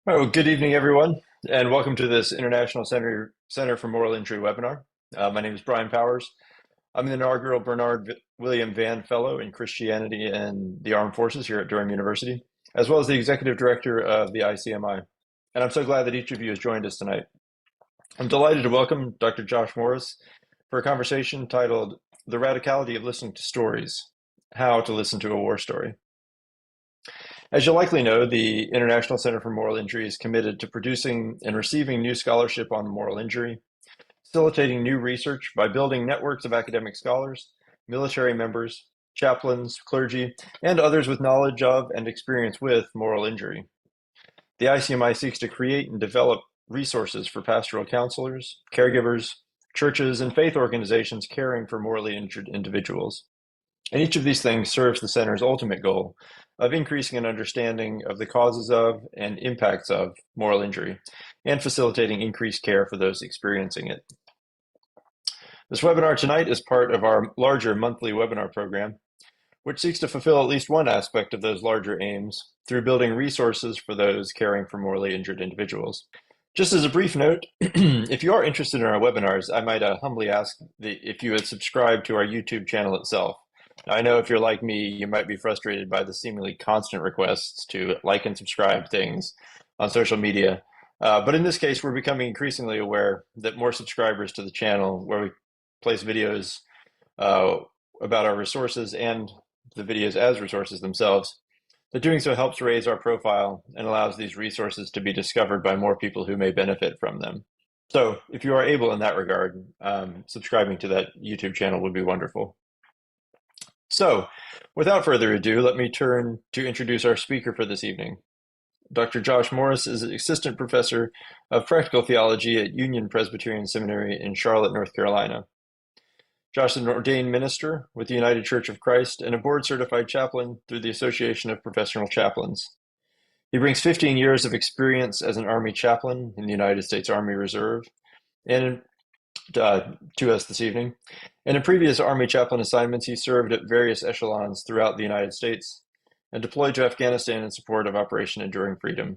All right, well, good evening, everyone, and welcome to this International Center for Moral Injury webinar. My name is Brian Powers. I'm the inaugural William Vann Fellow in Christianity and the Armed Forces here at Durham University, as well as the Executive Director of the ICMI. And I'm so glad that each of you has joined us tonight. I'm delighted to welcome Dr. Josh Morris for a conversation titled The Radicality of Listening to Stories, How to Listen to a War Story. As you likely know, the International Center for Moral Injury is committed to producing and receiving new scholarship on moral injury, facilitating new research by building networks of academic scholars, military members, chaplains, clergy, and others with knowledge of and experience with moral injury. The ICMI seeks to create and develop resources for pastoral counselors, caregivers, churches, and faith organizations caring for morally injured individuals. And each of these things serves the center's ultimate goal of increasing an understanding of the causes of and impacts of moral injury and facilitating increased care for those experiencing it. This webinar tonight is part of our larger monthly webinar program, which seeks to fulfill at least one aspect of those larger aims through building resources for those caring for morally injured individuals. Just as a brief note, if you are interested in our webinars, I might humbly ask if you would subscribe to our YouTube channel itself. Now, I know if you're like me, you might be frustrated by the seemingly constant requests to like and subscribe things on social media. But in this case, we're becoming increasingly aware that more subscribers to the channel, where we place videos about our resources and the videos as resources themselves, that doing so helps raise our profile and allows these resources to be discovered by more people who may benefit from them. So if you are able in that regard, subscribing to that YouTube channel would be wonderful. So without further ado, let me turn to introduce our speaker for this evening. Dr. Josh Morris is an assistant professor of practical theology at Union Presbyterian Seminary in Charlotte, North Carolina. Josh is an ordained minister with the United Church of Christ and a board-certified chaplain through the Association of Professional Chaplains. He brings 15 years of experience as an Army chaplain in the United States Army Reserve and to us this evening. And in previous Army chaplain assignments, he served at various echelons throughout the United States and deployed to Afghanistan in support of Operation Enduring Freedom.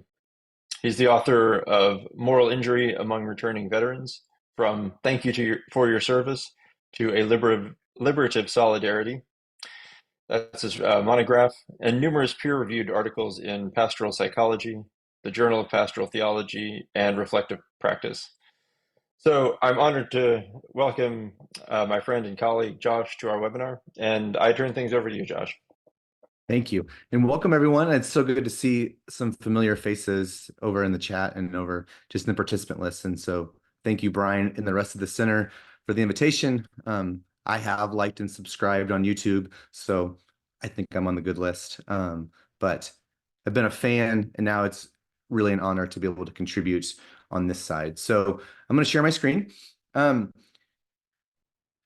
He's the author of Moral Injury Among Returning Veterans, From Thank You for Your Service to a Liberative Solidarity. That's his monograph, and numerous peer-reviewed articles in Pastoral Psychology, the Journal of Pastoral Theology, and Reflective Practice. So I'm honored to welcome my friend and colleague, Josh, to our webinar, and I turn things over to you, Josh. Thank you. And welcome, everyone. It's so good to see some familiar faces over in the chat and over just in the participant list. And so thank you, Brian, and the rest of the center for the invitation. I have liked and subscribed on YouTube, so I think I'm on the good list. But I've been a fan, and now it's really an honor to be able to contribute on this side. So I'm going to share my screen. The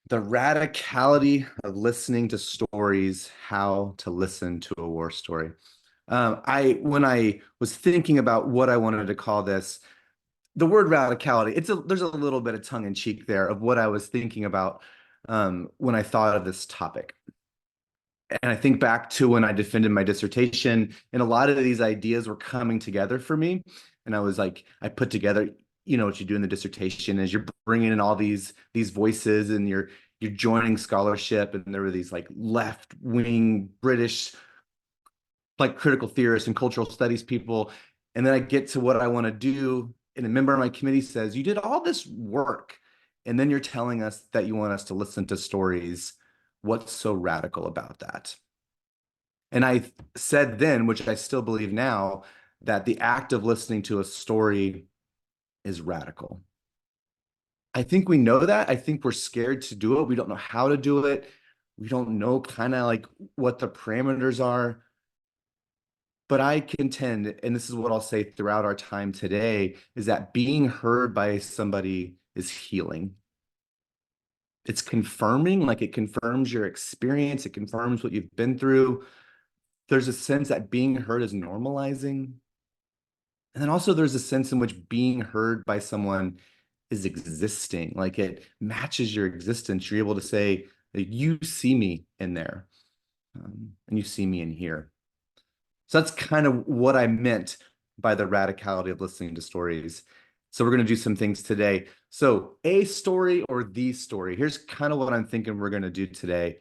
radicality of listening to stories, how to listen to a war story. When I was thinking about what I wanted to call this, the word radicality, there's a little bit of tongue in cheek there of what I was thinking about when I thought of this topic. And I think back to when I defended my dissertation, and a lot of these ideas were coming together for me. And I was like, I put together, what you do in the dissertation is you're bringing in all these voices, and you're joining scholarship, and there were these like left-wing British like critical theorists and cultural studies people, and then I get to what I want to do, and a member of my committee says, you did all this work, and then you're telling us that you want us to listen to stories. What's so radical about that? And I said then, which I still believe now, that the act of listening to a story is radical. I think we know that. I think we're scared to do it. We don't know how to do it. We don't know kind of like what the parameters are. But I contend, and this is what I'll say throughout our time today, is that being heard by somebody is healing. It's confirming, like it confirms your experience. It confirms what you've been through. There's a sense that being heard is normalizing. And then also there's a sense in which being heard by someone is existing, like it matches your existence. You're able to say, you see me in there, and you see me in here. So that's kind of what I meant by the radicality of listening to stories. So we're going to do some things today. So a story or the story. Here's kind of what I'm thinking we're going to do today.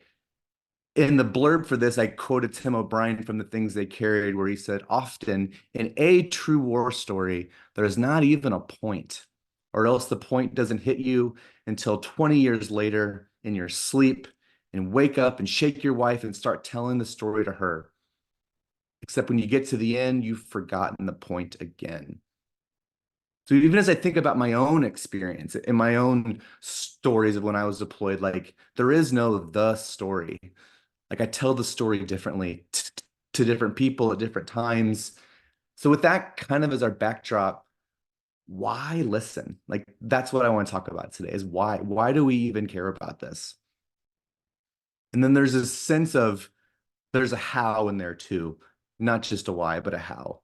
In the blurb for this, I quoted Tim O'Brien from The Things They Carried, where he said, often in a true war story, there's not even a point, or else the point doesn't hit you until 20 years later in your sleep and wake up and shake your wife and start telling the story to her. Except when you get to the end, you've forgotten the point again. So even as I think about my own experience and my own stories of when I was deployed, like there is no the story. Like I tell the story differently to different people at different times. So with that kind of as our backdrop, why listen? Like that's what I want to talk about today is why. Why do we even care about this? And then there's this sense of there's a how in there too, not just a why, but a how.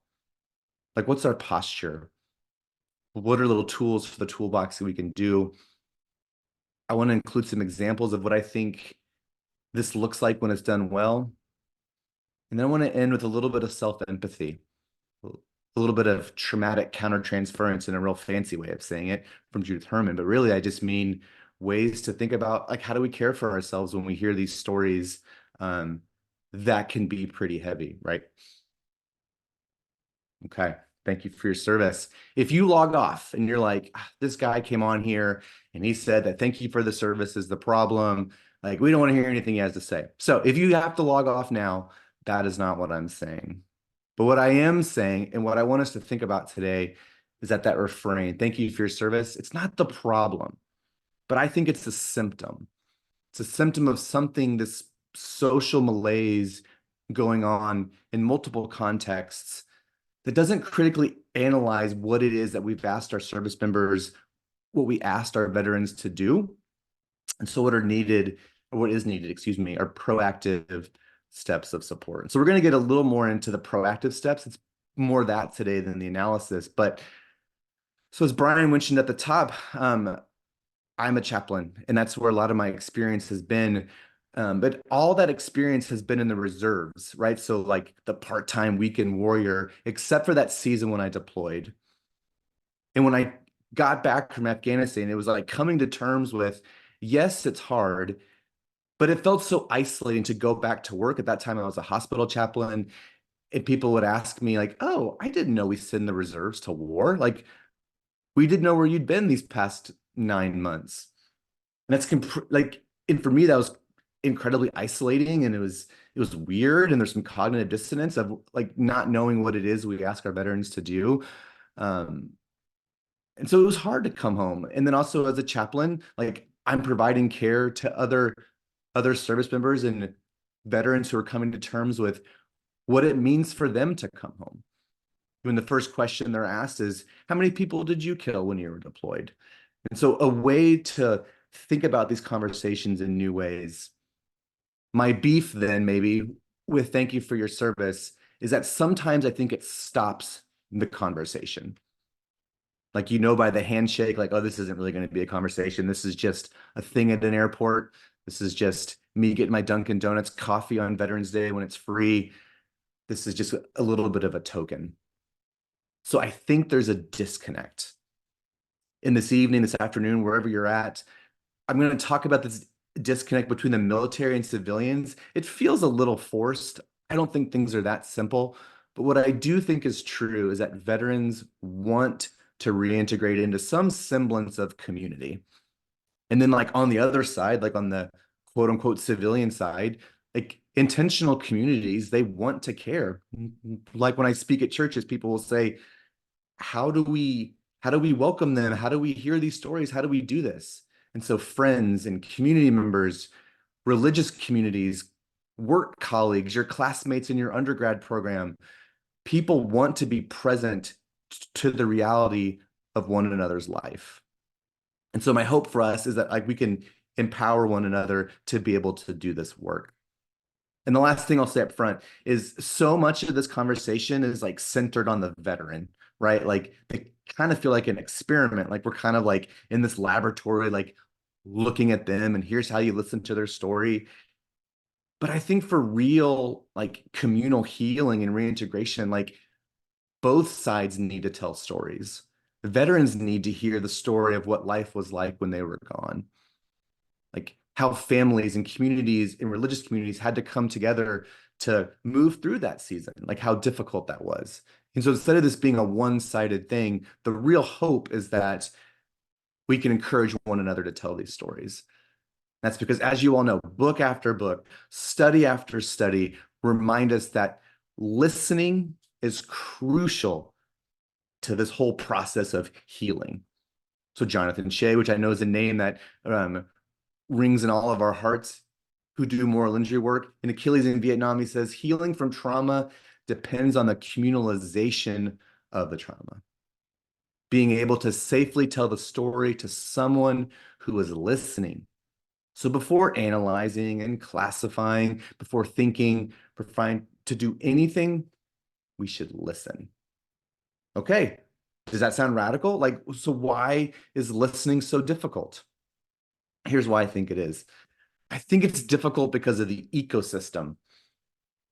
Like what's our posture? What are little tools for the toolbox that we can do? I want to include some examples of what I think this looks like when it's done well. And then I want to end with a little bit of self-empathy, a little bit of traumatic countertransference in a real fancy way of saying it from Judith Herman. But really, I just mean ways to think about like how do we care for ourselves when we hear these stories um, that can be pretty heavy, right? Okay. Thank you for your service. If you log off and you're like, this guy came on here and he said that thank you for the service is the problem. Like, we don't want to hear anything he has to say. So if you have to log off now, that is not what I'm saying. But what I am saying and what I want us to think about today is that refrain, thank you for your service, it's not the problem, but I think it's a symptom. It's a symptom of something, this social malaise going on in multiple contexts that doesn't critically analyze what it is that we've asked our service members, what we asked our veterans to do. And so what are needed, or what is needed, excuse me, are proactive steps of support. And so we're going to get a little more into the proactive steps. It's more that today than the analysis. But so as Brian mentioned at the top, I'm a chaplain, and that's where a lot of my experience has been. But all that experience has been in the reserves, right? So like the part-time weekend warrior, except for that season when I deployed. And when I got back from Afghanistan, it was like coming to terms with, yes, it's hard, but it felt so isolating to go back to work. At that time, I was a hospital chaplain, and people would ask me like, "Oh, I didn't know we send the reserves to war. Like, we didn't know where you'd been these past 9 months." And like, and for me, that was incredibly isolating, and it was weird, and there's some cognitive dissonance of like not knowing what it is we ask our veterans to do. Um, and so it was hard to come home. And then also as a chaplain, like I'm providing care to other service members and veterans who are coming to terms with what it means for them to come home. When the first question they're asked is, how many people did you kill when you were deployed? And so a way to think about these conversations in new ways. My beef then maybe with thank you for your service is that sometimes I think it stops the conversation. Like, by the handshake, like, oh, this isn't really going to be a conversation. This is just a thing at an airport. This is just me getting my Dunkin' Donuts coffee on Veterans Day when it's free. This is just a little bit of a token. So I think there's a disconnect. In this evening, this afternoon, wherever you're at, I'm going to talk about this disconnect between the military and civilians. It feels a little forced. I don't think things are that simple. But what I do think is true is that veterans want to reintegrate into some semblance of community. And then, like, on the other side, like on the quote unquote civilian side, like intentional communities, they want to care. Like when I speak at churches, people will say, how do we welcome them? How do we hear these stories? How do we do this? And so friends and community members, religious communities, work colleagues, your classmates in your undergrad program, people want to be present to the reality of one another's life. And so my hope for us is that like we can empower one another to be able to do this work. And the last thing I'll say up front is so much of this conversation is like centered on the veteran, right? Like they kind of feel like an experiment, like we're kind of like in this laboratory, like looking at them and here's how you listen to their story. But I think for real, like communal healing and reintegration, like Both sides need to tell stories. Veterans need to hear the story of what life was like when they were gone, like how families and communities and religious communities had to come together to move through that season, like how difficult that was. And so instead of this being a one-sided thing, the real hope is that we can encourage one another to tell these stories. That's because, as you all know, book after book, study after study remind us that listening is crucial to this whole process of healing. So Jonathan Shea, which I know is a name that rings in all of our hearts who do moral injury work. In Achilles in Vietnam, he says, healing from trauma depends on the communalization of the trauma. Being able to safely tell the story to someone who is listening. So before analyzing and classifying, before thinking, before to do anything, we should listen. Okay, does that sound radical? Like, so why is listening so difficult? Here's why I think it is. I think it's difficult because of the ecosystem.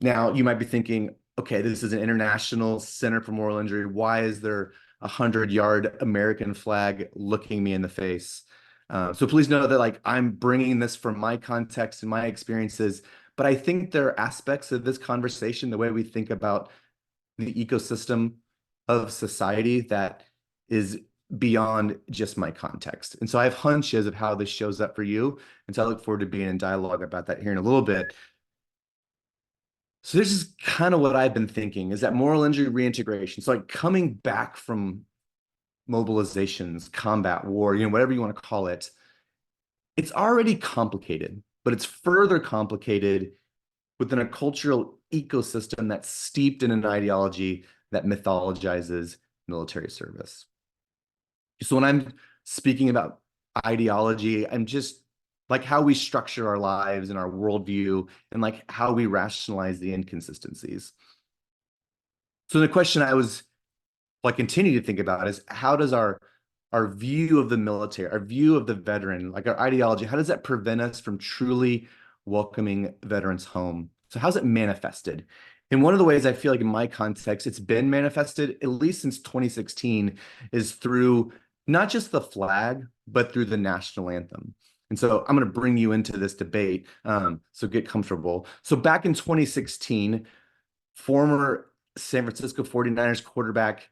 Now, you might be thinking, okay, this is an international center for moral injury. Why is there a 100-yard American flag looking me in the face? So please know that like I'm bringing this from my context and my experiences, but I think there are aspects of this conversation, the way we think about the ecosystem of society that is beyond just my context. And so I have hunches of how this shows up for you. And so I look forward to being in dialogue about that here in a little bit. So this is kind of what I've been thinking is that moral injury reintegration. So like coming back from mobilizations, combat, war, whatever you want to call it, it's already complicated, but it's further complicated within a cultural ecosystem that's steeped in an ideology that mythologizes military service. So when I'm speaking about ideology, I'm just like how we structure our lives and our worldview and like how we rationalize the inconsistencies. So the question I was like continue to think about is how does our view of the military, our view of the veteran, like our ideology, how does that prevent us from truly welcoming veterans home? So how's it manifested? And one of the ways I feel like in my context, it's been manifested, at least since 2016, is through not just the flag, but through the national anthem. And so I'm going to bring you into this debate. So get comfortable. So back in 2016, former San Francisco 49ers quarterback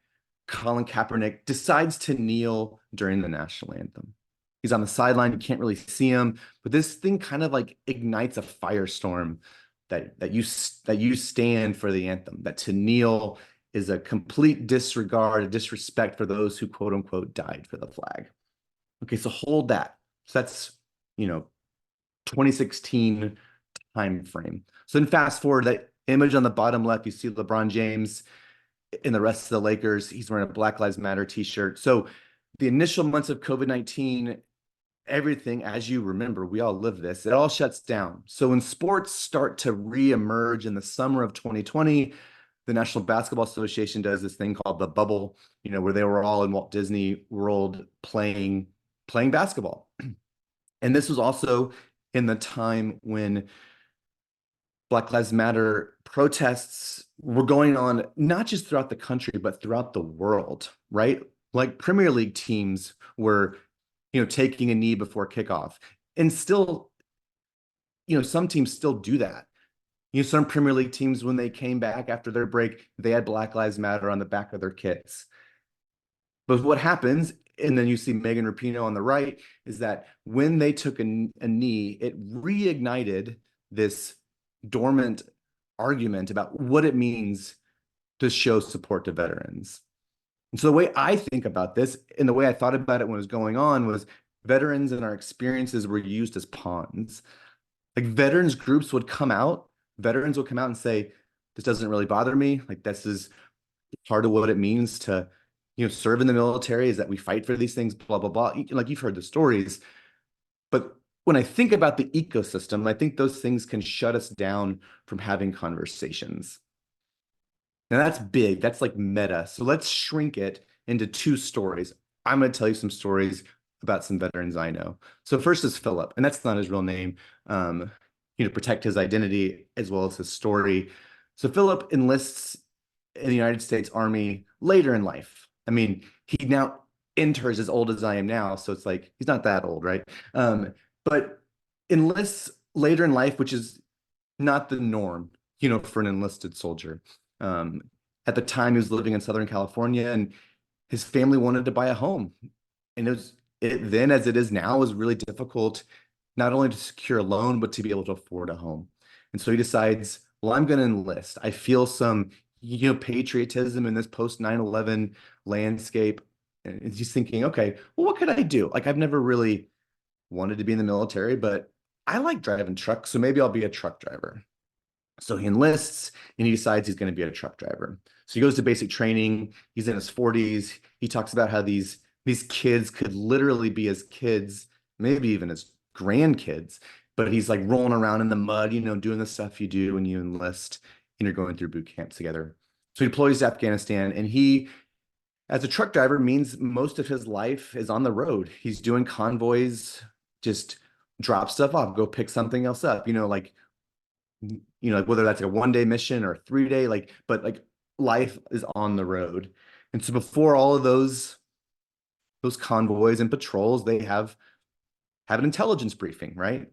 Colin Kaepernick decides to kneel during the national anthem. He's on the sideline, you can't really see him, but this thing kind of like ignites a firestorm that you stand for the anthem, that to kneel is a complete disregard, a disrespect for those who quote unquote died for the flag. Okay, so hold that. So that's, 2016 time frame. So then fast forward that image on the bottom left, you see LeBron James and the rest of the Lakers. He's wearing a Black Lives Matter t-shirt. So the initial months of COVID-19, everything, as you remember, we all live this, it all shuts down. So when sports start to reemerge in the summer of 2020, the National Basketball Association does this thing called the bubble, where they were all in Walt Disney World playing basketball. And this was also in the time when Black Lives Matter protests were going on, not just throughout the country, but throughout the world, right? Like Premier League teams were, taking a knee before kickoff. And still, some teams still do that. Some Premier League teams, when they came back after their break, they had Black Lives Matter on the back of their kits. But what happens, and then you see Megan Rapinoe on the right, is that when they took a knee, it reignited this dormant argument about what it means to show support to veterans. And so the way I think about this and the way I thought about it when it was going on was veterans and our experiences were used as pawns. Like veterans groups would come out, veterans would come out and say, this doesn't really bother me. Like this is part of what it means to, serve in the military is that we fight for these things, blah, blah, blah. Like you've heard the stories. But when I think about the ecosystem, I think those things can shut us down from having conversations. Now that's big, that's like meta. So let's shrink it into two stories. I'm going to tell you some stories about some veterans I know. So first is Philip, and that's not his real name, protect his identity as well as his story. So Philip enlists in the United States Army later in life. I mean, he now enters as old as I am now, so it's like he's not that old, right? But enlists later in life, which is not the norm, for an enlisted soldier. Um, at the time, he was living in Southern California, and his family wanted to buy a home, and it then, as it is now, was really difficult not only to secure a loan but to be able to afford a home. And so he decides, well, I'm going to enlist. I feel some, patriotism in this post 9/11 landscape. And he's thinking, okay, well, what could I do? Like, I've never really wanted to be in the military, but I like driving trucks, so maybe I'll be a truck driver. So he enlists and he decides he's going to be a truck driver. So he goes to basic training. He's in his 40s. He talks about how these kids could literally be his kids, maybe even his grandkids, but he's like rolling around in the mud, doing the stuff you do when you enlist and you're going through boot camps together. So he deploys to Afghanistan, and he, as a truck driver, means most of his life is on the road. He's doing convoys, just drop stuff off, go pick something else up, like whether that's a 1 day mission or a 3 day, but like life is on the road. And so before all of those convoys and patrols, they have an intelligence briefing, right?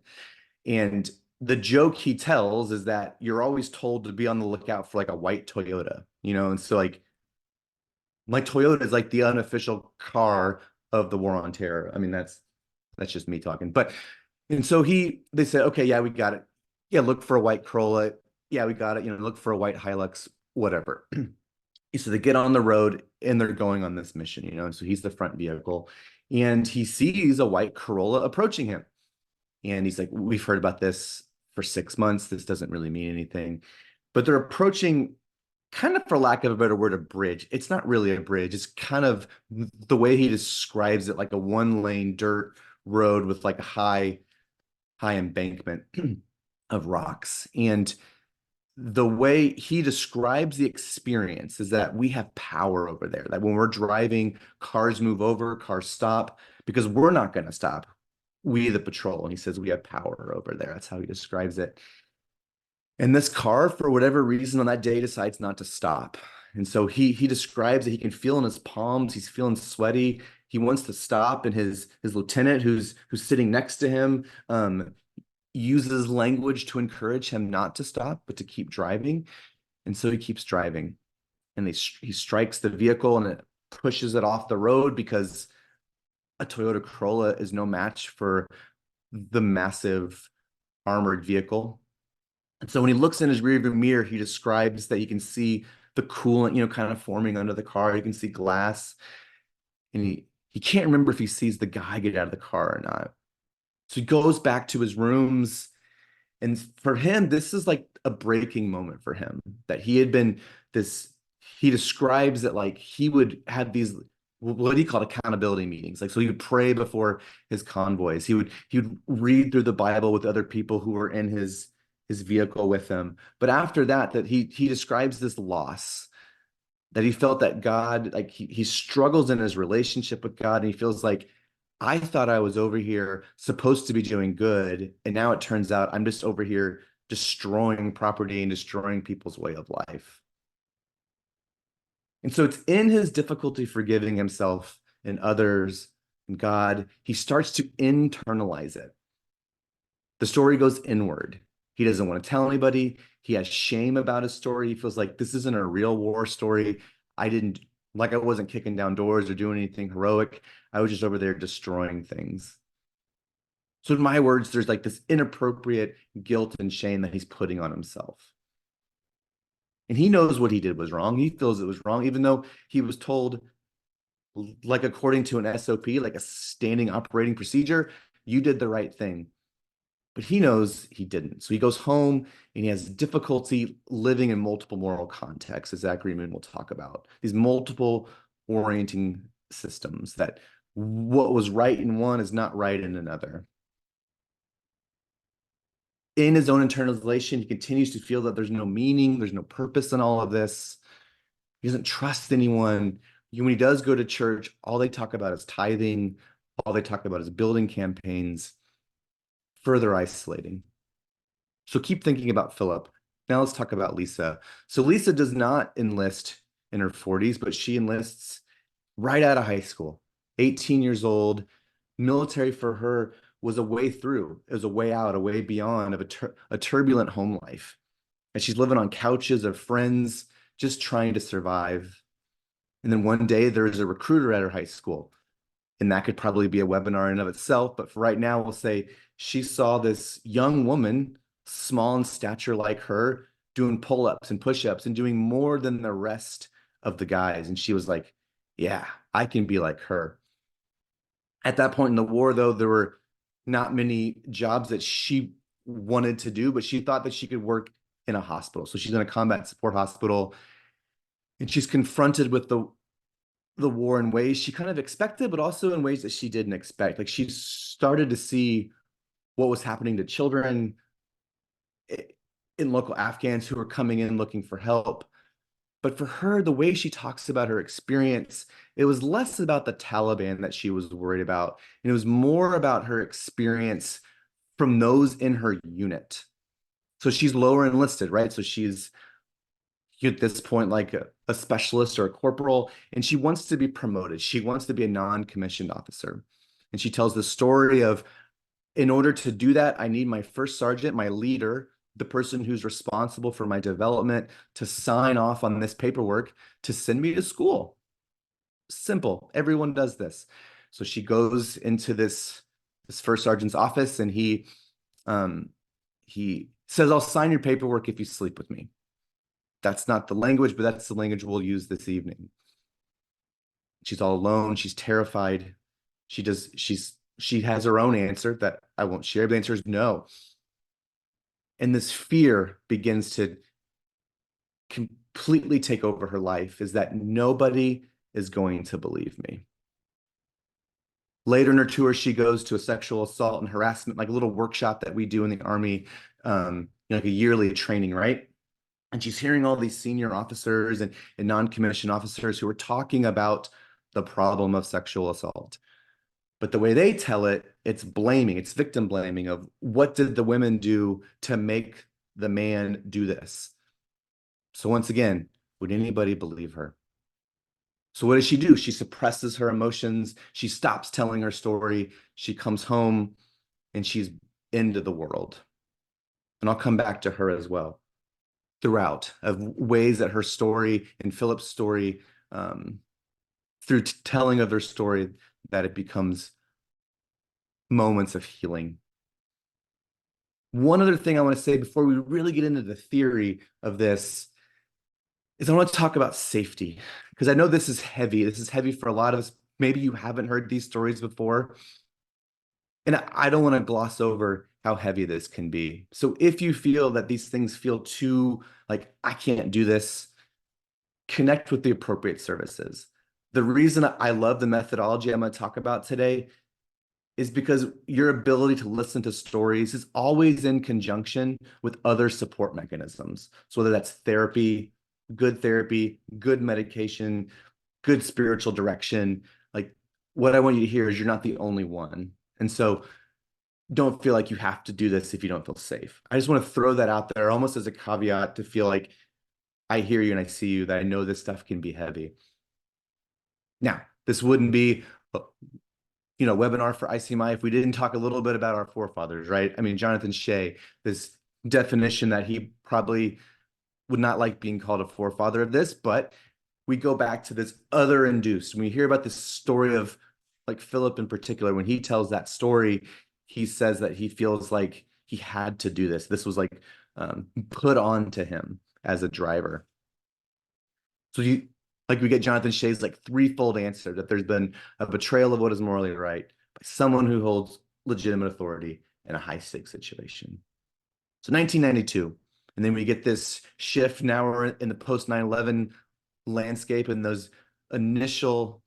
And the joke he tells is that you're always told to be on the lookout for like a white Toyota, and so like my Toyota is like the unofficial car of the war on terror. I mean, that's just me talking. But and so they said, okay, yeah, we got it. Yeah, look for a white Corolla. Yeah, we got it. Look for a white Hilux, whatever. So they get on the road and they're going on this mission, and so he's the front vehicle and he sees a white Corolla approaching him. And he's like, we've heard about this for 6 months. This doesn't really mean anything. But they're approaching, kind of, for lack of a better word, a bridge. It's not really a bridge. It's kind of the way he describes it, like a 1 lane dirt road with like a high embankment of rocks. And the way he describes the experience is that we have power over there. That when we're driving, cars move over, cars stop, because we're not going to stop. We, the patrol. And he says we have power over there. That's how he describes it. And this car, for whatever reason, on that day decides not to stop. And so he describes that he can feel in his palms, he's feeling sweaty. He wants to stop, and his lieutenant, who's sitting next to him, uses language to encourage him not to stop, but to keep driving. And so he keeps driving, and he strikes the vehicle, and it pushes it off the road because a Toyota Corolla is no match for the massive armored vehicle. And so when he looks in his rearview mirror, he describes that he can see the coolant, kind of forming under the car. He can see glass, and he can't remember if he sees the guy get out of the car or not. So he goes back to his rooms. And for him, this is like a breaking moment for him, that he had been he describes that like he would have these, what he called accountability meetings. Like, so he would pray before his convoys. He would read through the Bible with other people who were in his vehicle with him. But after that he describes this loss, that he felt that God, like he struggles in his relationship with God, and he feels like, I thought I was over here supposed to be doing good, and now it turns out I'm just over here destroying property and destroying people's way of life. And so it's in his difficulty forgiving himself and others and God, he starts to internalize it. The story goes inward. He doesn't want to tell anybody. He has shame about his story. He feels like this isn't a real war story. I wasn't kicking down doors or doing anything heroic. I was just over there destroying things. So in my words, there's like this inappropriate guilt and shame that he's putting on himself. And he knows what he did was wrong. He feels it was wrong, even though he was told, like according to an SOP, like a standing operating procedure, you did the right thing. But he knows he didn't. So he goes home and he has difficulty living in multiple moral contexts, as Zach Riemann will talk about. These multiple orienting systems, that what was right in one is not right in another. In his own internalization, he continues to feel that there's no meaning, there's no purpose in all of this. He doesn't trust anyone. When he does go to church, all they talk about is tithing, all they talk about is building campaigns, further isolating. So keep thinking about Philip. Now let's talk about Lisa. So Lisa does not enlist in her 40s, but she enlists right out of high school, 18 years old. Military for her was a way through, it was a way out, a way beyond of a turbulent home life. And she's living on couches of friends, just trying to survive. And then one day there's a recruiter at her high school. And that could probably be a webinar in and of itself. But for right now, we'll say she saw this young woman, small in stature like her, doing pull-ups and push-ups and doing more than the rest of the guys. And she was like, yeah, I can be like her. At that point in the war, though, there were not many jobs that she wanted to do, but she thought that she could work in a hospital. So she's in a combat support hospital, and she's confronted with the war in ways she kind of expected, but also in ways that she didn't expect. Like she started to see what was happening to children in local Afghans who were coming in looking for help. But for her, the way she talks about her experience, it was less about the Taliban that she was worried about. And it was more about her experience from those in her unit. So she's lower enlisted, right? So she's at this point like a specialist or a corporal, and she wants to be promoted. She wants to be a non-commissioned officer. And she tells the story of, in order to do that, I need my first sergeant, my leader, the person who's responsible for my development, to sign off on this paperwork to send me to school. Simple. Everyone does this. So she goes into this first sergeant's office, and he says, I'll sign your paperwork if you sleep with me. That's not the language, but that's the language we'll use this evening. She's all alone. She's terrified. She has her own answer that I won't share. The answer is no. And this fear begins to completely take over her life, is that nobody is going to believe me. Later in her tour, she goes to a sexual assault and harassment, like a little workshop that we do in the Army, like a yearly training, right? And she's hearing all these senior officers and non-commissioned officers who are talking about the problem of sexual assault. But the way they tell it, it's blaming, it's victim blaming of what did the women do to make the man do this? So once again, would anybody believe her? So what does she do? She suppresses her emotions. She stops telling her story. She comes home and she's into the world. And I'll come back to her as well throughout, of ways that her story and Philip's story, through telling of their story, that it becomes moments of healing. One other thing I want to say before we really get into the theory of this is I want to talk about safety, because I know this is heavy. This is heavy for a lot of us. Maybe you haven't heard these stories before. And I don't want to gloss over how heavy this can be. So if you feel that these things feel too like, I can't do this, connect with the appropriate services. The reason I love the methodology I'm going to talk about today is because your ability to listen to stories is always in conjunction with other support mechanisms. So whether that's therapy, good medication, good spiritual direction, like what I want you to hear is you're not the only one. And so don't feel like you have to do this if you don't feel safe. I just want to throw that out there almost as a caveat to feel like I hear you and I see you, that I know this stuff can be heavy. Now, this wouldn't be webinar for ICMI if we didn't talk a little bit about our forefathers, right? I mean, Jonathan Shea, this definition that he probably would not like being called a forefather of this, but we go back to this other induced. When we hear about this story of like Philip in particular, when he tells that story, he says that he feels like he had to do this. This was like put on to him as a driver. So we get Jonathan Shea's like threefold answer that there's been a betrayal of what is morally right by someone who holds legitimate authority in a high stakes situation. So 1992, and then we get this shift. Now we're in the post 9/11 landscape, and those initial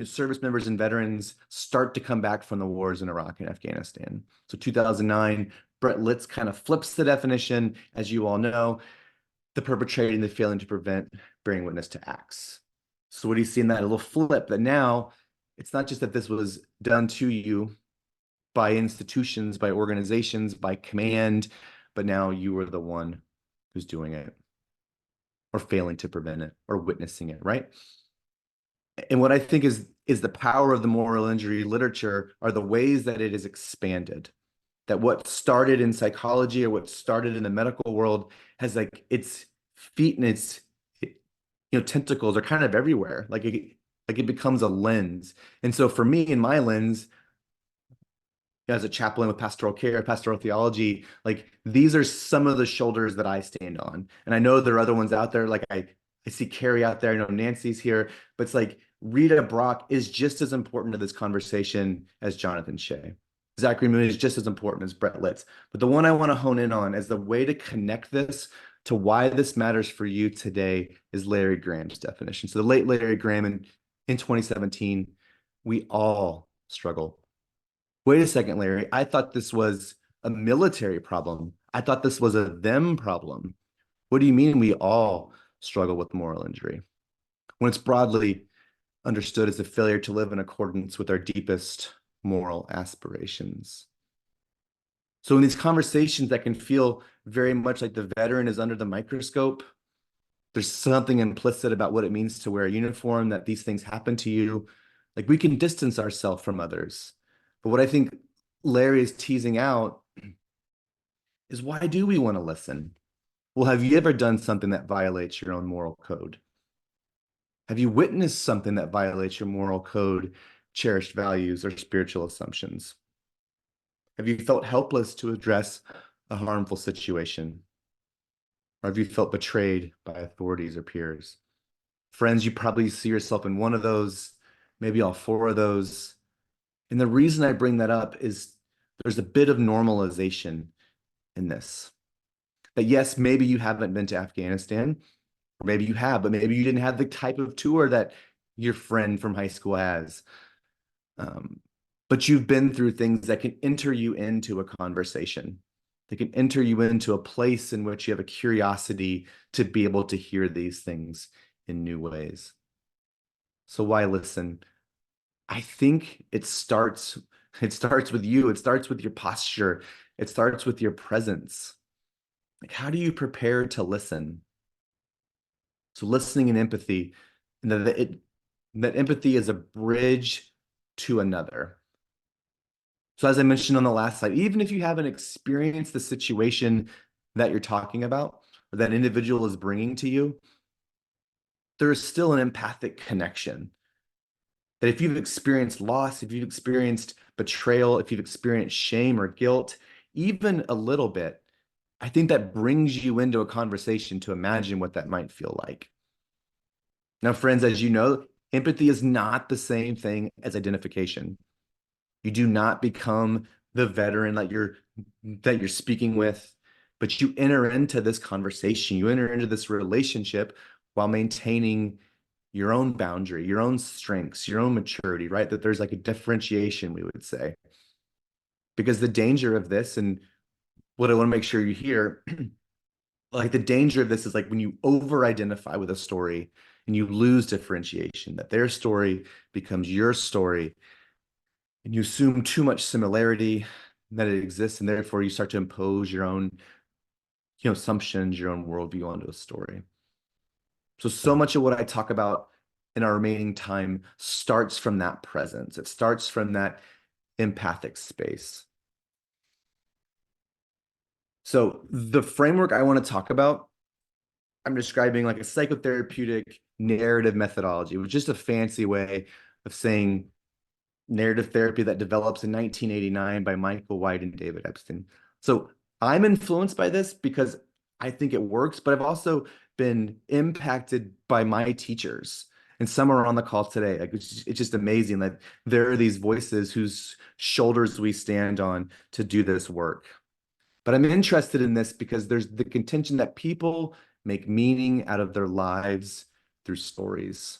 service members and veterans start to come back from the wars in Iraq and Afghanistan. So 2009, Brett Litz kind of flips the definition, as you all know, the perpetrating, the failing to prevent, bearing witness to acts. So what do you see in that? A little flip, that now it's not just that this was done to you by institutions, by organizations, by command, but now you are the one who's doing it. or failing to prevent it or witnessing it, right? And what I think is the power of the moral injury literature are the ways that it is expanded. That what started in psychology or what started in the medical world has like its feet and its tentacles are kind of everywhere. Like it becomes a lens. And so for me, in my lens, as a chaplain with pastoral care, pastoral theology, like these are some of the shoulders that I stand on. And I know there are other ones out there. Like I see Carrie out there, I know Nancy's here, but it's like Rita Brock is just as important to this conversation as Jonathan Shea. Zachary Moon is just as important as Brett Litz. But the one I want to hone in on as the way to connect this to why this matters for you today is Larry Graham's definition. So the late Larry Graham in 2017, we all struggle. Wait a second, Larry. I thought this was a military problem. I thought this was a them problem. What do you mean we all struggle with moral injury? When it's broadly understood as a failure to live in accordance with our deepest moral aspirations. So in these conversations that can feel very much like the veteran is under the microscope, there's something implicit about what it means to wear a uniform, that these things happen to you. Like we can distance ourselves from others. But what I think Larry is teasing out is why do we want to listen? Well, have you ever done something that violates your own moral code? Have you witnessed something that violates your moral code, cherished values, or spiritual assumptions? Have you felt helpless to address a harmful situation? Or have you felt betrayed by authorities or peers? Friends, you probably see yourself in one of those, maybe all four of those. And the reason I bring that up is there's a bit of normalization in this. That yes, maybe you haven't been to Afghanistan, or maybe you have, but maybe you didn't have the type of tour that your friend from high school has. Um, but you've been through things that can enter you into a conversation. They can enter you into a place in which you have a curiosity to be able to hear these things in new ways. So why listen? I think it starts with you. It starts with your posture. It starts with your presence. Like, how do you prepare to listen? So listening and empathy, and that empathy is a bridge to another. So as I mentioned on the last slide, even if you haven't experienced the situation that you're talking about or that individual is bringing to you, there is still an empathic connection. That if you've experienced loss, if you've experienced betrayal, if you've experienced shame or guilt, even a little bit, I think that brings you into a conversation to imagine what that might feel like. Now, friends, as you know, empathy is not the same thing as identification. You do not become the veteran that you're speaking with, but you enter into this conversation, you enter into this relationship while maintaining your own boundary, your own strengths, your own maturity, right? That there's like a differentiation, we would say. Because the danger of this, and what I want to make sure you hear, like the danger of this is like when you over-identify with a story and you lose differentiation, that their story becomes your story, and you assume too much similarity that it exists, and therefore you start to impose your own, assumptions, your own worldview onto a story. So much of what I talk about in our remaining time starts from that presence. It starts from that empathic space. So the framework I want to talk about, I'm describing like a psychotherapeutic narrative methodology, which is just a fancy way of saying narrative therapy that develops in 1989 by Michael White and David Epstein. So I'm influenced by this because I think it works, but I've also been impacted by my teachers. And some are on the call today. Like it's just amazing that there are these voices whose shoulders we stand on to do this work. But I'm interested in this because there's the contention that people make meaning out of their lives through stories.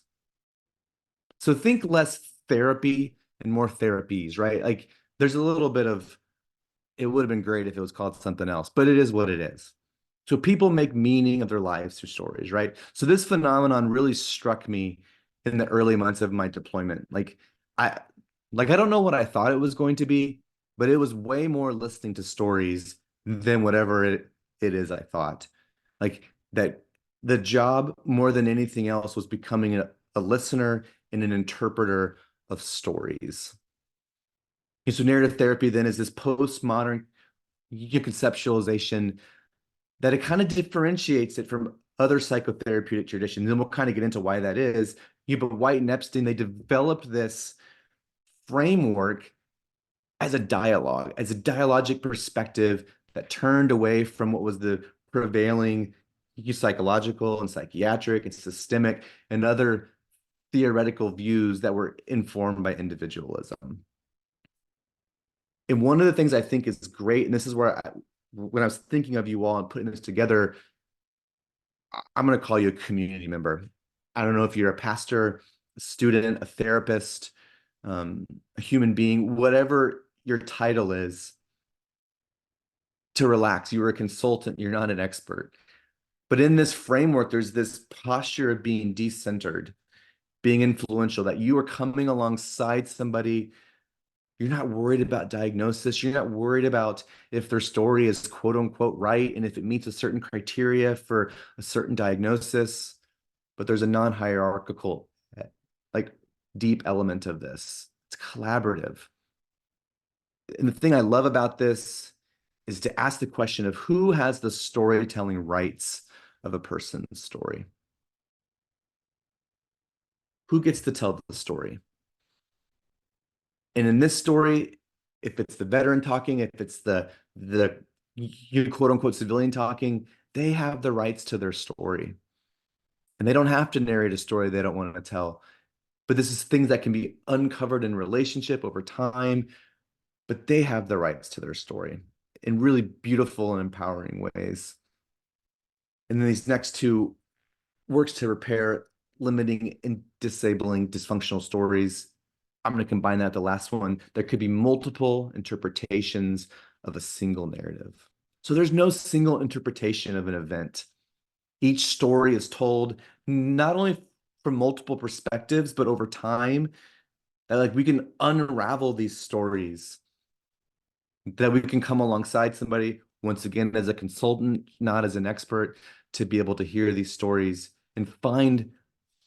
So think less therapy and more therapies, right? Like there's a little bit of, it would have been great if it was called something else, but it is what it is. So people make meaning of their lives through stories, right? So this phenomenon really struck me in the early months of my deployment. I I don't know what I thought it was going to be, but it was way more listening to stories than whatever it is I thought. Like that The job, more than anything else, was becoming a listener and an interpreter of stories. And so narrative therapy then is this postmodern conceptualization that it kind of differentiates it from other psychotherapeutic traditions. And we'll kind of get into why that is. But White and Epstein, they developed this framework as a dialogic perspective that turned away from what was the prevailing psychological and psychiatric and systemic and other theoretical views that were informed by individualism. And one of the things I think is great, and this is where when I was thinking of you all and putting this together, I'm going to call you a community member. I don't know if you're a pastor, a student, a therapist, a human being, whatever your title is, to relax. You're a consultant, you're not an expert. But in this framework, there's this posture of being decentered, being influential, that you are coming alongside somebody. You're not worried about diagnosis. You're not worried about if their story is quote unquote right and if it meets a certain criteria for a certain diagnosis. But there's a non-hierarchical, like deep element of this. It's collaborative. And the thing I love about this is to ask the question of who has the storytelling rights of a person's story? Who gets to tell the story? And in this story, if it's the veteran talking, if it's the quote unquote civilian talking, they have the rights to their story. And they don't have to narrate a story they don't want to tell. But this is things that can be uncovered in relationship over time, but they have the rights to their story in really beautiful and empowering ways. And then these next two works to repair limiting and disabling dysfunctional stories. I'm going to combine that with the last one. There could be multiple interpretations of a single narrative. So there's no single interpretation of an event. Each story is told not only from multiple perspectives, but over time, that like we can unravel these stories, that we can come alongside somebody, once again, as a consultant, not as an expert, to be able to hear these stories and find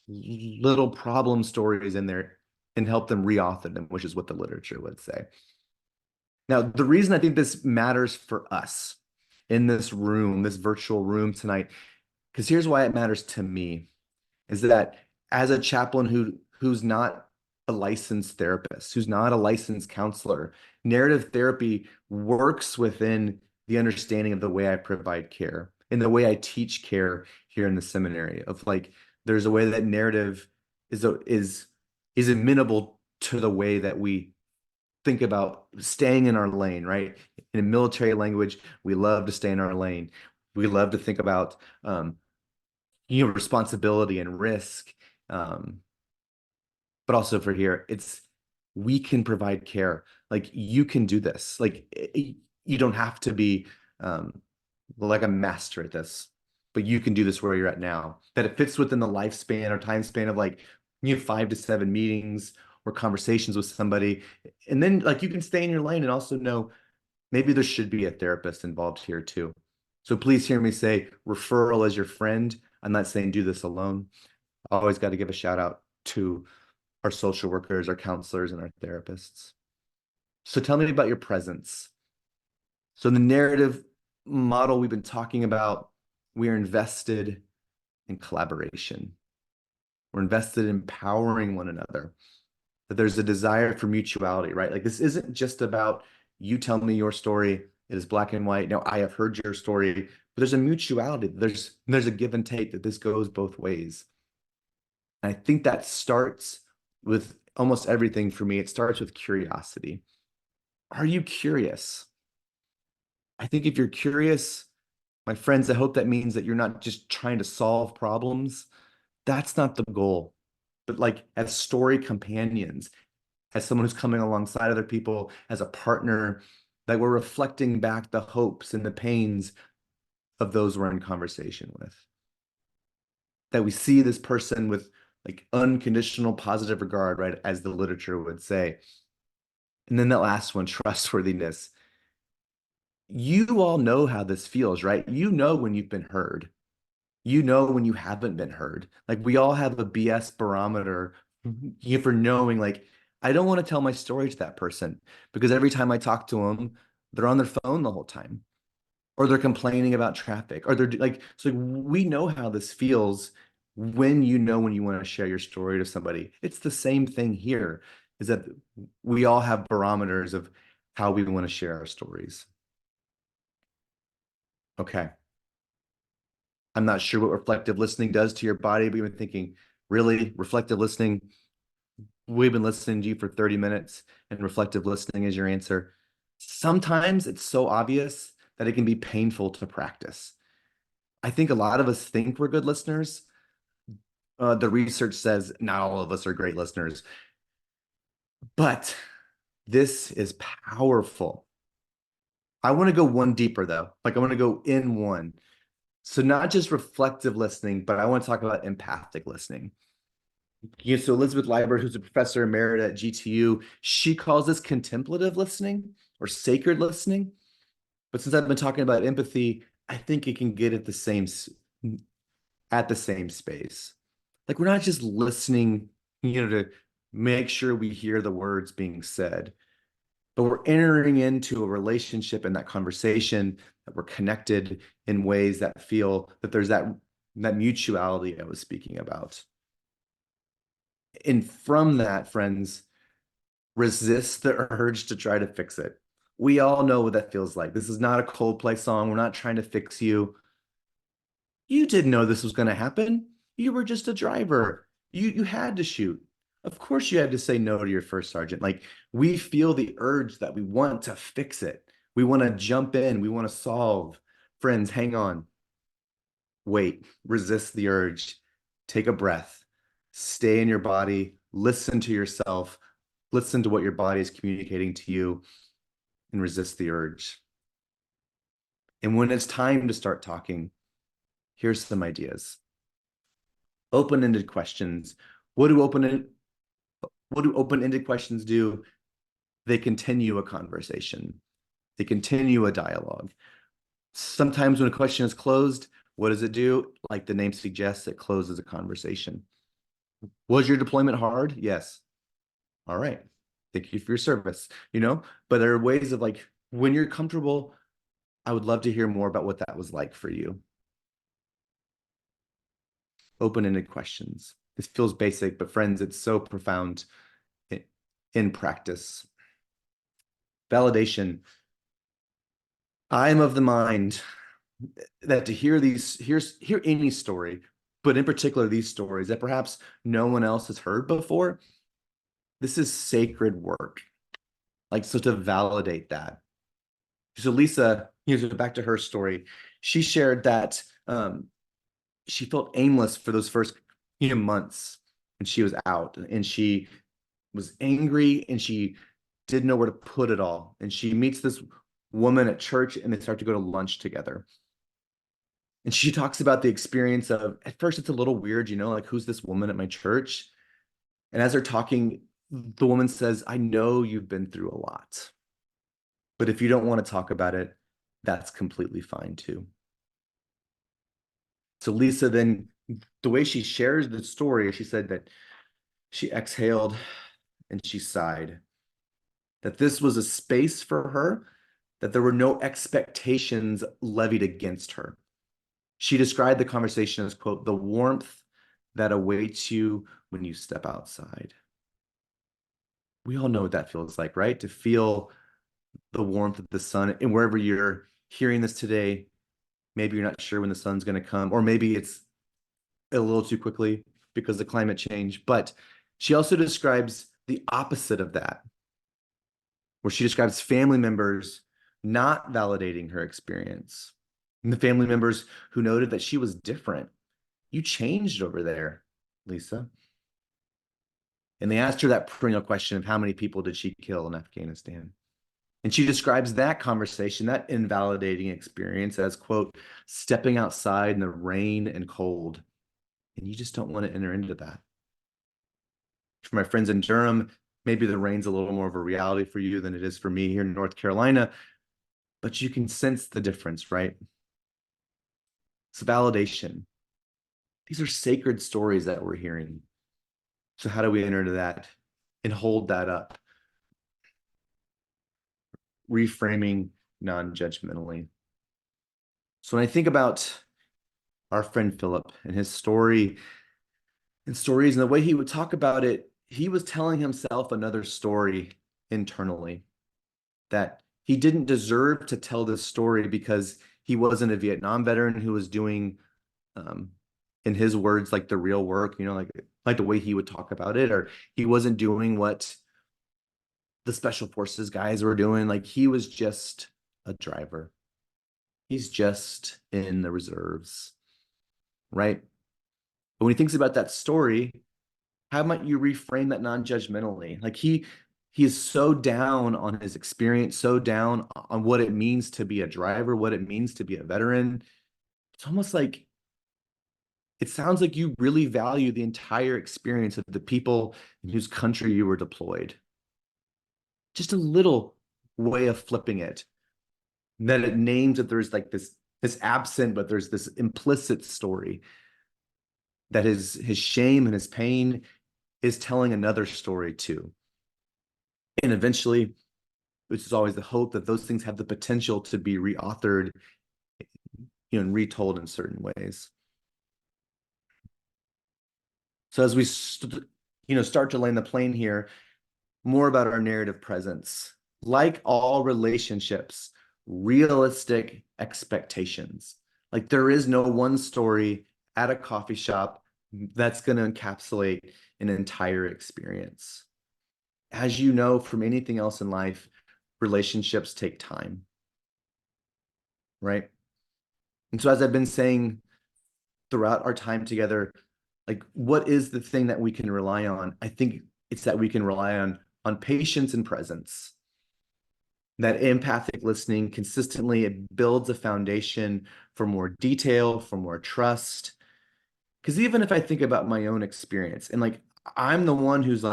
little problem stories in there and help them reauthor them, which is what the literature would say. Now, the reason I think this matters for us in this room, this virtual room tonight, because here's why it matters to me, is that as a chaplain who's not a licensed therapist, who's not a licensed counselor, narrative therapy works within the understanding of the way I provide care and the way I teach care here in the seminary. Of like, there's a way that narrative is amenable to the way that we think about staying in our lane, right? In military language, we love to stay in our lane. We love to think about responsibility and risk. But also for here, it's we can provide care. Like you can do this. Like you don't have to be like a master at this, but you can do this where you're at now. That it fits within the lifespan or time span of like 5 to 7 meetings or conversations with somebody. And then like you can stay in your lane and also know maybe there should be a therapist involved here too. So please hear me say referral as your friend. I'm not saying do this alone. I always got to give a shout out to our social workers, our counselors, and our therapists. So tell me about your presence. So the narrative model we've been talking about, we are invested in collaboration. We're invested in empowering one another. That there's a desire for mutuality, right? Like this isn't just about you tell me your story. It is black and white. Now I have heard your story, but there's a mutuality. There's a give and take that this goes both ways. And I think that starts with almost everything for me. It starts with curiosity. Are you curious? I think if you're curious, my friends, I hope that means that you're not just trying to solve problems. That's not the goal. But like as story companions, as someone who's coming alongside other people, as a partner, that we're reflecting back the hopes and the pains of those we're in conversation with. That we see this person with like unconditional positive regard, right? As the literature would say. And then that last one, trustworthiness. You all know how this feels, right? You know when you've been heard. You know when you haven't been heard. Like we all have a BS barometer for knowing like I don't want to tell my story to that person because every time I talk to them, they're on their phone the whole time or they're complaining about traffic or they're like so we know how this feels when you know when you want to share your story to somebody. It's the same thing here is that we all have barometers of how we want to share our stories. Okay. I'm not sure what reflective listening does to your body, but you've been thinking, really, reflective listening? We've been listening to you for 30 minutes, and reflective listening is your answer. Sometimes it's so obvious that it can be painful to practice. I think a lot of us think we're good listeners. The research says not all of us are great listeners, but this is powerful. I want to go one deeper though. Like I want to go in one. So not just reflective listening, but I want to talk about empathic listening. So Elizabeth Liebert, who's a professor emerita at GTU, she calls this contemplative listening or sacred listening. But since I've been talking about empathy, I think it can get at the same space. Like we're not just listening, to make sure we hear the words being said, but we're entering into a relationship and that conversation that we're connected in ways that feel that there's that mutuality I was speaking about. And from that, friends, resist the urge to try to fix it. We all know what that feels like. This is not a Coldplay song. We're not trying to fix you. You didn't know this was going to happen. You were just a driver. You had to shoot. Of course you had to say no to your first sergeant. Like we feel the urge that we want to fix it. We want to jump in. We want to solve. Friends, hang on. Wait, resist the urge. Take a breath. Stay in your body. Listen to yourself. Listen to what your body is communicating to you and resist the urge. And when it's time to start talking, here's some ideas. Open-ended questions. What do open-ended questions do? They continue a conversation. They continue a dialogue. Sometimes when a question is closed, what does it do? Like the name suggests, it closes a conversation. Was your deployment hard? Yes. All right. Thank you for your service, but there are ways of like, when you're comfortable, I would love to hear more about what that was like for you. Open-ended questions. This feels basic, but friends, it's so profound in practice. Validation. I'm of the mind that to hear any story, but in particular these stories that perhaps no one else has heard before, this is sacred work. Like, so to validate that. So Lisa, back to her story, she shared that she felt aimless for those first months when she was out, and she was angry and she didn't know where to put it all. And she meets this woman at church and they start to go to lunch together. And she talks about the experience of, at first it's a little weird, like, who's this woman at my church? And as they're talking, the woman says, I know you've been through a lot, but if you don't want to talk about it, that's completely fine too. So Lisa then, the way she shares the story, she said that she exhaled and she sighed, that this was a space for her, that there were no expectations levied against her. She described the conversation as, quote, the warmth that awaits you when you step outside. We all know what that feels like, right? To feel the warmth of the sun. And wherever you're hearing this today, maybe you're not sure when the sun's going to come, or maybe it's a little too quickly because of climate change. But she also describes the opposite of that, where she describes family members not validating her experience. And the family members who noted that she was different. You changed over there, Lisa. And they asked her that perennial question of how many people did she kill in Afghanistan? And she describes that conversation, that invalidating experience as, quote, stepping outside in the rain and cold. And you just don't want to enter into that. For my friends in Durham, maybe the rain's a little more of a reality for you than it is for me here in North Carolina, but you can sense the difference, right? It's validation. These are sacred stories that we're hearing. So how do we enter into that and hold that up? Reframing non-judgmentally. So when I think about our friend Philip and his story and stories and the way he would talk about it, he was telling himself another story internally that he didn't deserve to tell this story because he wasn't a Vietnam veteran who was doing, um, in his words, like the real work, like the way he would talk about it, or he wasn't doing what the special forces guys were doing. Like he was just a driver. He's just in the reserves, right? But when he thinks about that story, how might you reframe that non-judgmentally? Like he is so down on his experience, so down on what it means to be a driver, what it means to be a veteran. It's almost like it sounds like you really value the entire experience of the people in whose country you were deployed. Just a little way of flipping it, that it names that there's like this absent, but there's this implicit story that his shame and his pain is telling another story too. And eventually, which is always the hope, that those things have the potential to be reauthored, and retold in certain ways. So as we start to land the plane here, more about our narrative presence. Like all relationships, realistic expectations. Like there is no one story at a coffee shop that's going to encapsulate an entire experience. As you know from anything else in life, relationships take time, right? And so as I've been saying throughout our time together, like what is the thing that we can rely on? I think it's that we can rely on patience and presence. That empathic listening consistently, it builds a foundation for more detail, for more trust. Because even if I think about my own experience, and like I'm the one who's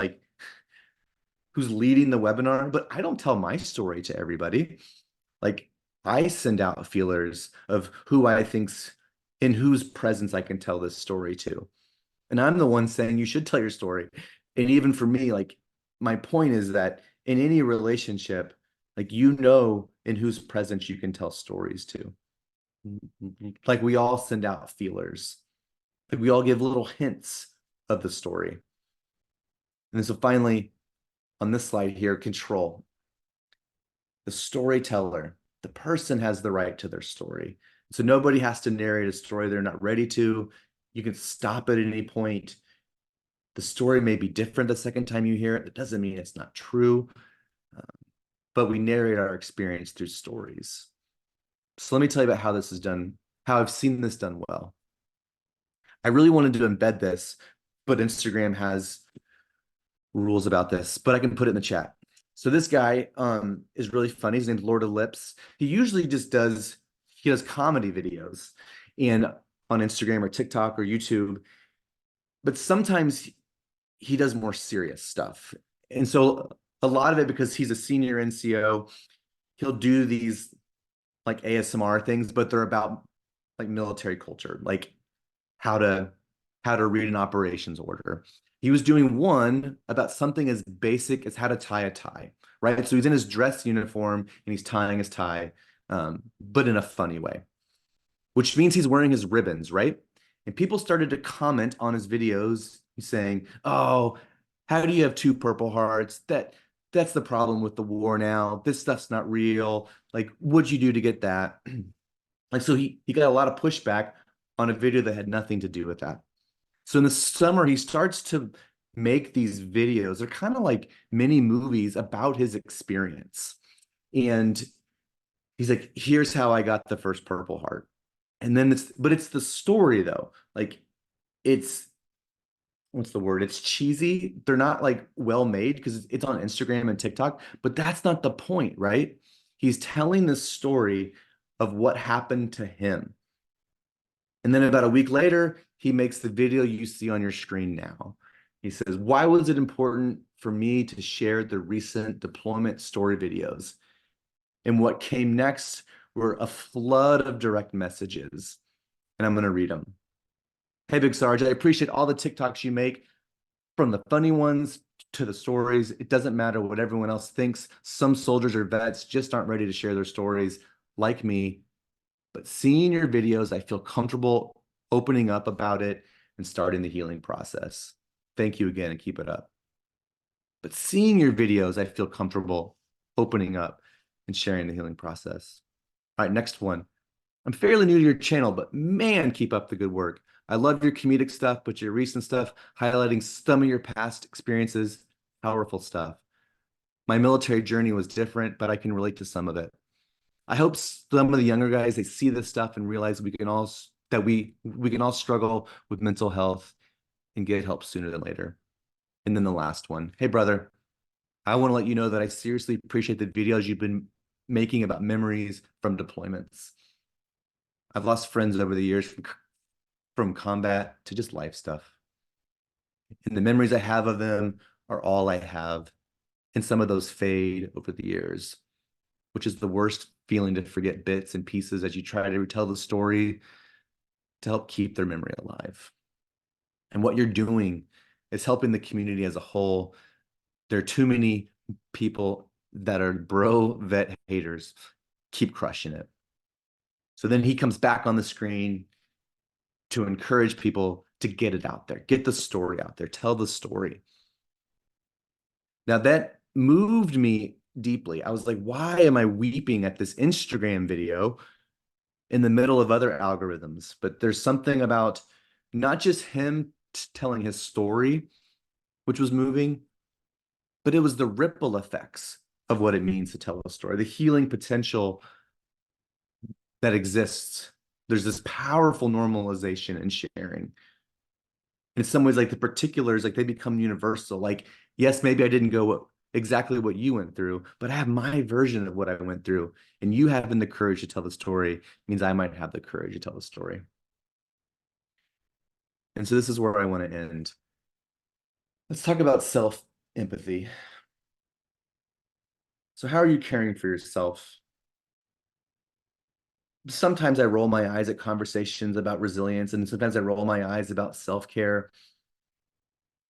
leading the webinar, but I don't tell my story to everybody. Like I send out feelers of who I think's in whose presence I can tell this story to. And I'm the one saying you should tell your story. And even for me, like my point is that in any relationship, like in whose presence you can tell stories to. Like we all send out feelers. Like we all give little hints of the story. And so finally, on this slide here, control. The storyteller, the person has the right to their story. So nobody has to narrate a story they're not ready to. You can stop at any point. The story may be different the second time you hear it. That doesn't mean it's not true, but we narrate our experience through stories. So let me tell you about how this is done, how I've seen this done well. I really wanted to embed this, but Instagram has rules about this, but I can put it in the chat. So this guy is really funny. His name's Lord of Lips. He does comedy videos and on Instagram or TikTok or YouTube, but sometimes he does more serious stuff. And so a lot of it, because he's a senior NCO, he'll do these like ASMR things, but they're about like military culture, like how to read an operations order. He was doing one about something as basic as how to tie a tie, right? So he's in his dress uniform and he's tying his tie, but in a funny way, which means he's wearing his ribbons, right? And people started to comment on his videos saying, "Oh, how do you have two Purple Hearts? That's the problem with the war now. This stuff's not real. Like, what'd you do to get that?" Like, so he got a lot of pushback on a video that had nothing to do with that. So in the summer, he starts to make these videos. They're kind of like mini movies about his experience. And he's like, here's how I got the first Purple Heart. And then it's the story though. Like it's, what's the word? It's cheesy. They're not like well made because it's on Instagram and TikTok, but that's not the point, right? He's telling this story of what happened to him. And then about a week later, he makes the video you see on your screen now. He says, "Why was it important for me to share the recent deployment story videos?" And what came next were a flood of direct messages. And I'm going to read them. Hey, Big Sarge, I appreciate all the TikToks you make, from the funny ones to the stories. It doesn't matter what everyone else thinks. Some soldiers or vets just aren't ready to share their stories like me. But seeing your videos, I feel comfortable opening up about it and starting the healing process. Thank you again and keep it up. But seeing your videos, I feel comfortable opening up and sharing the healing process. All right, next one. I'm fairly new to your channel, but man, keep up the good work. I love your comedic stuff, but your recent stuff, highlighting some of your past experiences, powerful stuff. My military journey was different, but I can relate to some of it. I hope some of the younger guys, they see this stuff and realize we can all struggle with mental health and get help sooner than later. And then the last one. Hey brother, I want to let you know that I seriously appreciate the videos you've been making about memories from deployments. I've lost friends over the years from combat to just life stuff. And the memories I have of them are all I have. And some of those fade over the years, which is the worst feeling, to forget bits and pieces as you try to retell the story to help keep their memory alive. And what you're doing is helping the community as a whole. There are too many people that are bro vet haters. Keep crushing it. So then he comes back on the screen to encourage people to get it out there, get the story out there, tell the story. Now that moved me deeply. I was like, why am I weeping at this Instagram video in the middle of other algorithms? But there's something about not just him telling his story, which was moving, but it was the ripple effects of what it means to tell a story, the healing potential that exists. There's this powerful normalization and sharing. In some ways, like the particulars, like they become universal. Like, yes, maybe I didn't go exactly what you went through, but I have my version of what I went through. And you having the courage to tell the story means I might have the courage to tell the story. And so this is where I want to end. Let's talk about self-empathy. So how are you caring for yourself? Sometimes I roll my eyes at conversations about resilience, and sometimes I roll my eyes about self-care,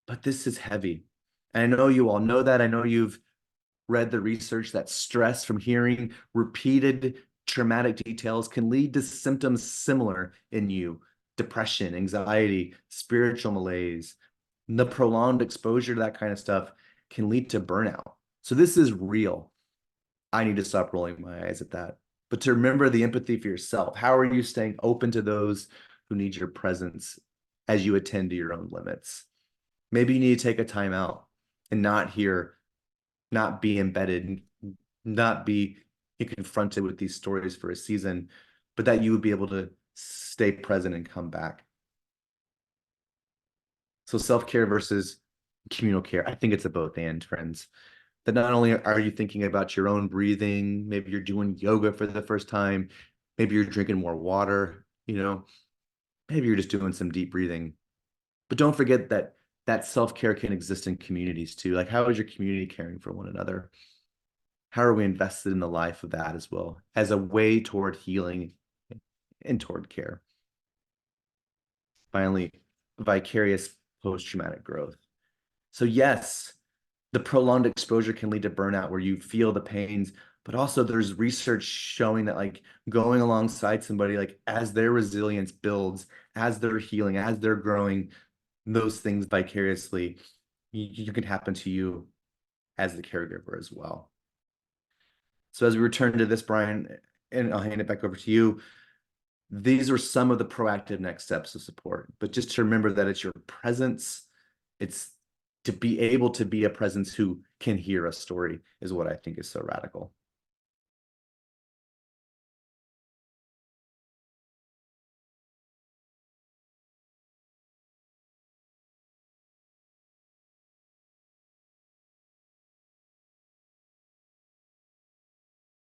but this is heavy. And I know you all know that. I know you've read the research that stress from hearing repeated traumatic details can lead to symptoms similar in you: depression, anxiety, spiritual malaise. The prolonged exposure to that kind of stuff can lead to burnout. So this is real. I need to stop rolling my eyes at that. But to remember the empathy for yourself. How are you staying open to those who need your presence as you attend to your own limits? Maybe you need to take a time out and not be embedded, not be confronted with these stories for a season, but that you would be able to stay present and come back. So self-care versus communal care. I think it's a both and, friends. That not only are you thinking about your own breathing, maybe you're doing yoga for the first time, maybe you're drinking more water, maybe you're just doing some deep breathing. But don't forget that self-care can exist in communities too. Like, how is your community caring for one another? How are we invested in the life of that as well as a way toward healing and toward care? Finally, vicarious post-traumatic growth. So yes, the prolonged exposure can lead to burnout where you feel the pains, but also there's research showing that, like, going alongside somebody, like, as their resilience builds, as they're healing, as they're growing, those things vicariously, you can happen to you as the caregiver as well. So as we return to this, Brian, and I'll hand it back over to you, these are some of the proactive next steps of support. But just to remember that it's your presence, it's to be able to be a presence who can hear a story is what I think is so radical.